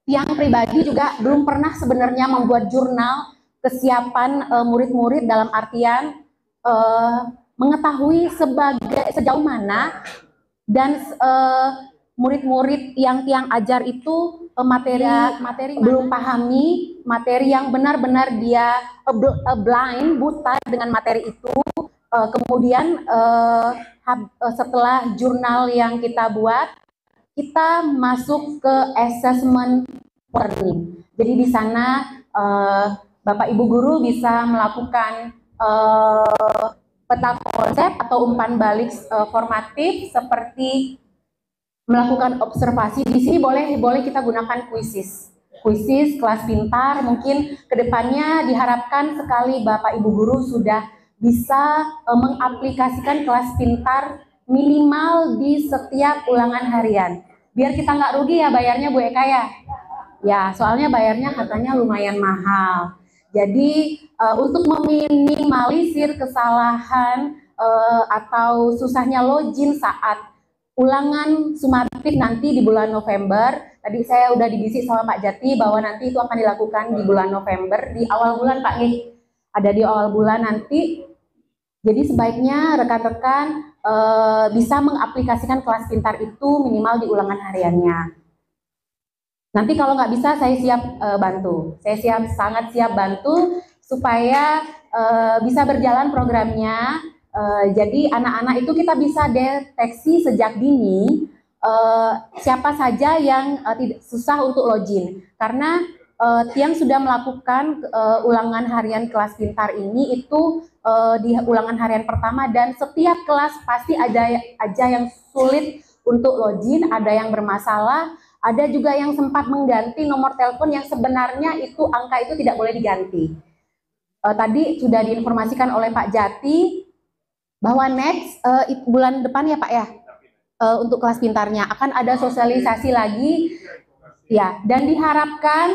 yang pribadi juga belum pernah sebenarnya membuat jurnal kesiapan murid-murid dalam artian mengetahui sejauh mana dan murid-murid yang tiang ajar itu materi belum pahami, materi yang benar-benar dia blind, buta dengan materi itu. Kemudian setelah jurnal yang kita buat, kita masuk ke assessment learning. Jadi di sana Bapak Ibu Guru bisa melakukan peta konsep atau umpan balik formatif seperti melakukan observasi. Di sini boleh kita gunakan kuisis, kelas pintar. Mungkin kedepannya diharapkan sekali Bapak Ibu Guru sudah bisa mengaplikasikan kelas pintar minimal di setiap ulangan harian. Biar kita nggak rugi ya bayarnya Bu Eka ya. Ya, soalnya bayarnya katanya lumayan mahal. Jadi untuk meminimalisir kesalahan atau susahnya login saat ulangan sumatif nanti di bulan November, tadi saya udah dibisik sama Pak Jati bahwa nanti itu akan dilakukan di bulan November, di awal bulan Pak nih, ada di awal bulan nanti. Jadi sebaiknya rekan-rekan bisa mengaplikasikan kelas pintar itu minimal di ulangan hariannya. Nanti kalau nggak bisa saya siap bantu, saya sangat siap bantu supaya bisa berjalan programnya. Jadi anak-anak itu kita bisa deteksi sejak dini siapa saja yang tidak susah untuk login, karena yang sudah melakukan ulangan harian kelas pintar ini itu di ulangan harian pertama, dan setiap kelas pasti ada aja yang sulit untuk login, ada yang bermasalah, ada juga yang sempat mengganti nomor telepon yang sebenarnya itu angka itu tidak boleh diganti. Tadi sudah diinformasikan oleh Pak Jati bahwa next bulan depan ya Pak ya, untuk kelas pintarnya akan ada sosialisasi lagi ya, dan diharapkan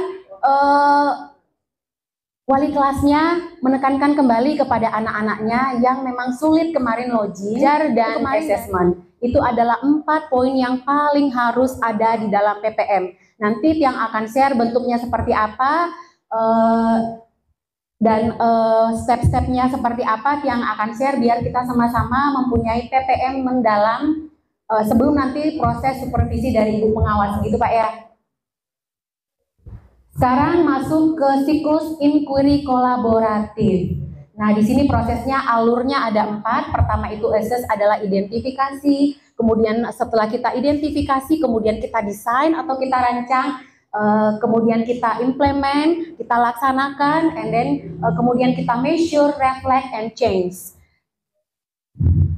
wali kelasnya menekankan kembali kepada anak-anaknya yang memang sulit kemarin login dan assessment. Itu adalah 4 poin yang paling harus ada di dalam PPM. Nanti yang akan share bentuknya seperti apa dan step-stepnya seperti apa yang akan share, biar kita sama-sama mempunyai PPM mendalam sebelum nanti proses supervisi dari ibu pengawas, gitu Pak ya. Sekarang masuk ke siklus inquiry kolaboratif. Nah, di sini prosesnya alurnya ada 4. Pertama itu assess adalah identifikasi, kemudian setelah kita identifikasi, kemudian kita desain atau kita rancang, kemudian kita implement, kita laksanakan, and then kemudian kita measure, reflect, and change.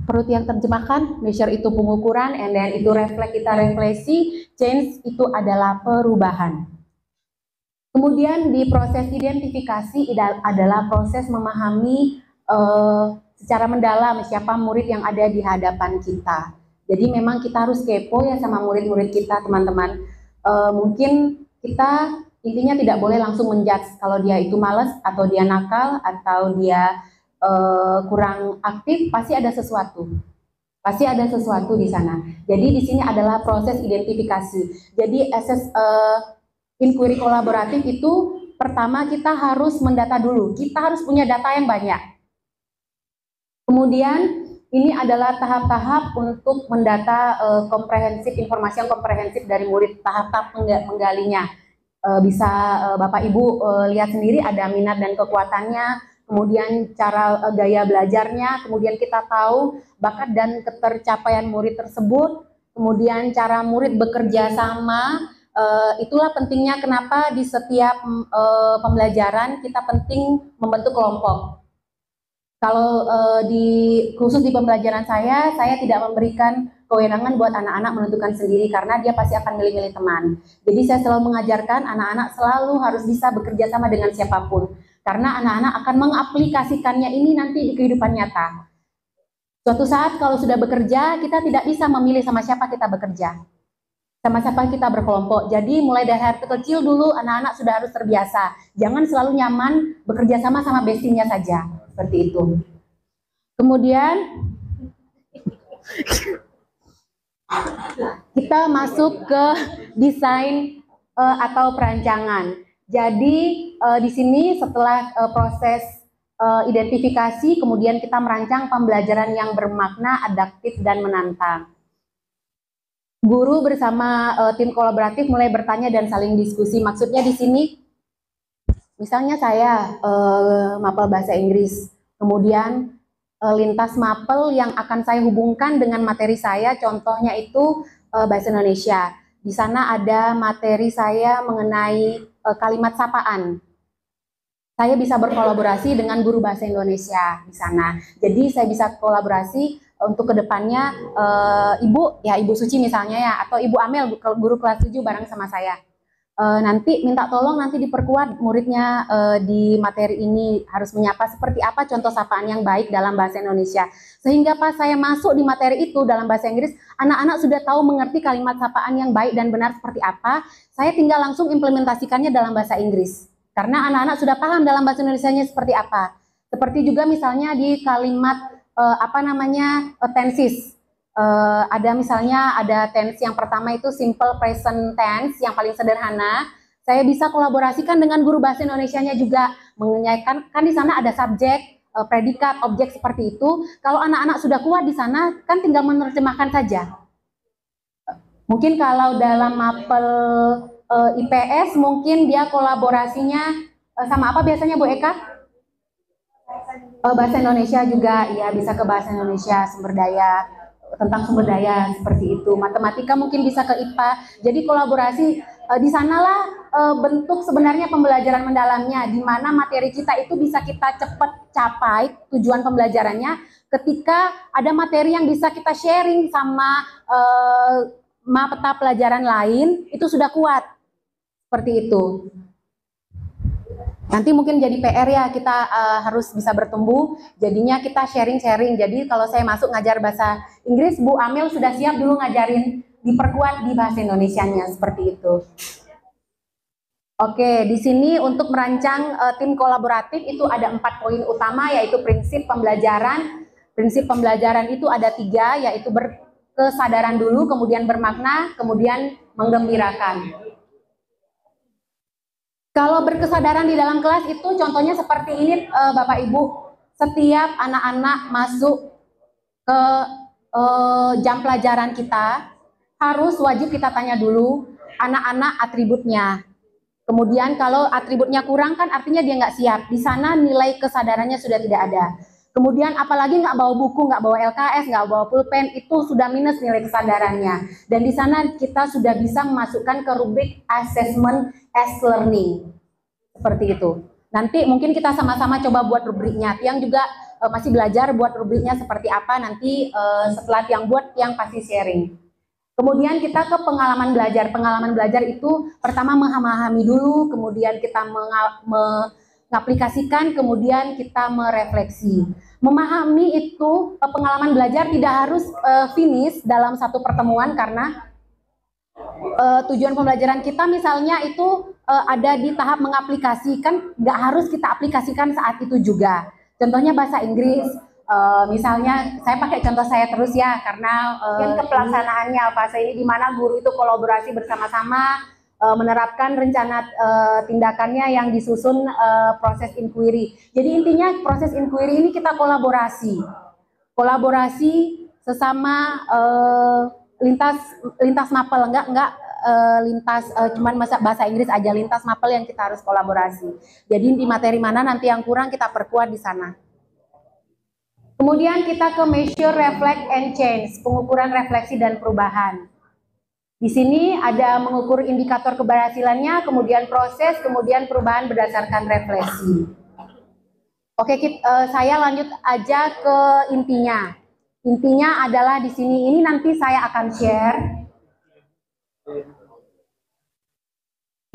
Perut yang terjemahkan, measure itu pengukuran, and then itu reflect, kita refleksi, change itu adalah perubahan. Kemudian di proses identifikasi adalah proses memahami secara mendalam siapa murid yang ada di hadapan kita. Jadi memang kita harus kepo ya sama murid-murid kita, teman-teman. Mungkin kita intinya tidak boleh langsung menjudge kalau dia itu malas atau dia nakal atau dia kurang aktif, pasti ada sesuatu. Pasti ada sesuatu di sana. Jadi di sini adalah proses identifikasi. Jadi inquiry kolaboratif itu pertama kita harus mendata dulu. Kita harus punya data yang banyak. Kemudian ini adalah tahap-tahap untuk mendata komprehensif, informasi yang komprehensif dari murid, tahap-tahap menggalinya. Bisa Bapak Ibu lihat sendiri, ada minat dan kekuatannya, kemudian cara gaya belajarnya, kemudian kita tahu bakat dan ketercapaian murid tersebut, kemudian cara murid bekerja sama. Itulah pentingnya kenapa di setiap pembelajaran kita penting membentuk kelompok. Kalau khusus di pembelajaran saya tidak memberikan kewenangan buat anak-anak menentukan sendiri, karena dia pasti akan milih-milih teman. Jadi saya selalu mengajarkan anak-anak selalu harus bisa bekerja sama dengan siapapun, karena anak-anak akan mengaplikasikannya ini nanti di kehidupan nyata. Suatu saat kalau sudah bekerja, kita tidak bisa memilih sama siapa kita bekerja, sama siapa kita berkelompok. Jadi mulai dari hal kecil dulu anak-anak sudah harus terbiasa. Jangan selalu nyaman bekerja sama bestie-nya saja, seperti itu. Kemudian kita masuk ke desain atau perancangan. Jadi di sini setelah proses identifikasi, kemudian kita merancang pembelajaran yang bermakna, adaptif, dan menantang. Guru bersama tim kolaboratif mulai bertanya dan saling diskusi. Maksudnya di sini, misalnya saya mapel bahasa Inggris, kemudian lintas mapel yang akan saya hubungkan dengan materi saya, contohnya itu bahasa Indonesia. Di sana ada materi saya mengenai kalimat sapaan. Saya bisa berkolaborasi dengan guru bahasa Indonesia di sana. Jadi saya bisa kolaborasi untuk kedepannya, Ibu Suci misalnya ya, atau Ibu Amel guru kelas 7 bareng sama saya. nanti minta tolong nanti diperkuat muridnya di materi ini harus menyapa seperti apa contoh sapaan yang baik dalam bahasa Indonesia. Sehingga pas saya masuk di materi itu dalam bahasa Inggris, anak-anak sudah tahu mengerti kalimat sapaan yang baik dan benar seperti apa. Saya tinggal langsung implementasikannya dalam bahasa Inggris. Karena anak-anak sudah paham dalam bahasa Indonesianya seperti apa. Seperti juga misalnya di kalimat tenses. Ada misalnya ada tense yang pertama itu simple present tense yang paling sederhana. Saya bisa kolaborasikan dengan guru bahasa Indonesianya juga mengenyakan kan di sana ada subjek, predikat, objek seperti itu. Kalau anak-anak sudah kuat di sana kan tinggal menerjemahkan saja. Mungkin kalau dalam mapel IPS mungkin dia kolaborasinya sama apa biasanya Bu Eka? Bahasa Indonesia juga, ya bisa ke bahasa Indonesia sumber daya. Tentang sumber daya seperti itu, matematika mungkin bisa ke IPA. Jadi kolaborasi di sanalah bentuk sebenarnya pembelajaran mendalamnya, di mana materi kita itu bisa kita cepat capai tujuan pembelajarannya ketika ada materi yang bisa kita sharing sama mata pelajaran lain itu sudah kuat seperti itu. Nanti mungkin jadi PR ya, kita harus bisa bertumbuh, jadinya kita sharing-sharing. Jadi kalau saya masuk ngajar bahasa Inggris, Bu Amel sudah siap dulu ngajarin, diperkuat di bahasa Indonesianya, seperti itu. Oke, di sini untuk merancang tim kolaboratif itu ada 4 poin utama, yaitu prinsip pembelajaran. Prinsip pembelajaran itu ada 3, yaitu berkesadaran dulu, kemudian bermakna, kemudian menggembirakan. Kalau berkesadaran di dalam kelas itu contohnya seperti ini Bapak Ibu, setiap anak-anak masuk ke jam pelajaran kita harus wajib kita tanya dulu anak-anak atributnya. Kemudian kalau atributnya kurang kan artinya dia nggak siap, di sana nilai kesadarannya sudah tidak ada. Kemudian apalagi nggak bawa buku, nggak bawa LKS, nggak bawa pulpen, itu sudah minus nilai kesadarannya. Dan di sana kita sudah bisa memasukkan ke rubrik assessment as learning. Seperti itu. Nanti mungkin kita sama-sama coba buat rubriknya. Yang juga masih belajar buat rubriknya seperti apa, nanti setelah yang buat yang pasti sharing. Kemudian kita ke pengalaman belajar. Pengalaman belajar itu pertama memahami dulu, kemudian kita mengaplikasikan, kemudian kita merefleksi. Memahami itu pengalaman belajar tidak harus finish dalam satu pertemuan karena tujuan pembelajaran kita misalnya itu ada di tahap mengaplikasikan, nggak harus kita aplikasikan saat itu juga. Contohnya bahasa Inggris, misalnya saya pakai contoh saya terus ya, karena pelaksanaannya fase ini di mana guru itu kolaborasi bersama-sama, menerapkan rencana tindakannya yang disusun proses inquiry. Jadi intinya proses inquiry ini kita kolaborasi sesama lintas mapel, enggak lintas cuman bahasa Inggris aja, lintas mapel yang kita harus kolaborasi. Jadi di materi mana nanti yang kurang kita perkuat di sana. Kemudian kita ke measure, reflect, and change, pengukuran refleksi dan perubahan. Di sini ada mengukur indikator keberhasilannya, kemudian proses, kemudian perubahan berdasarkan refleksi. Oke, saya lanjut aja ke intinya. Intinya adalah di sini, ini nanti saya akan share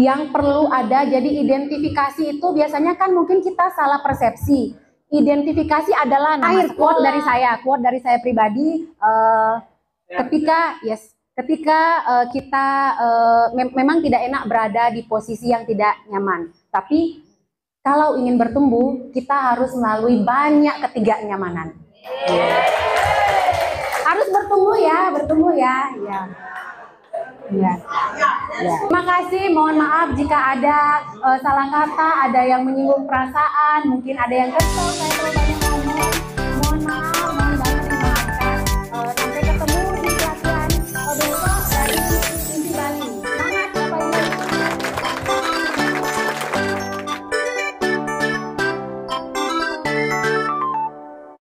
yang perlu ada. Jadi identifikasi itu biasanya kan mungkin kita salah persepsi. Identifikasi adalah quote dari saya pribadi, ketika kita memang tidak enak berada di posisi yang tidak nyaman, tapi kalau ingin bertumbuh kita harus melalui banyak ketidaknyamanan. Harus bertumbuh ya. Ya. Terima kasih, mohon maaf jika ada salah kata, ada yang menyinggung perasaan, mungkin ada yang kesel, saya terlalu banyak ngomong, mohon maaf.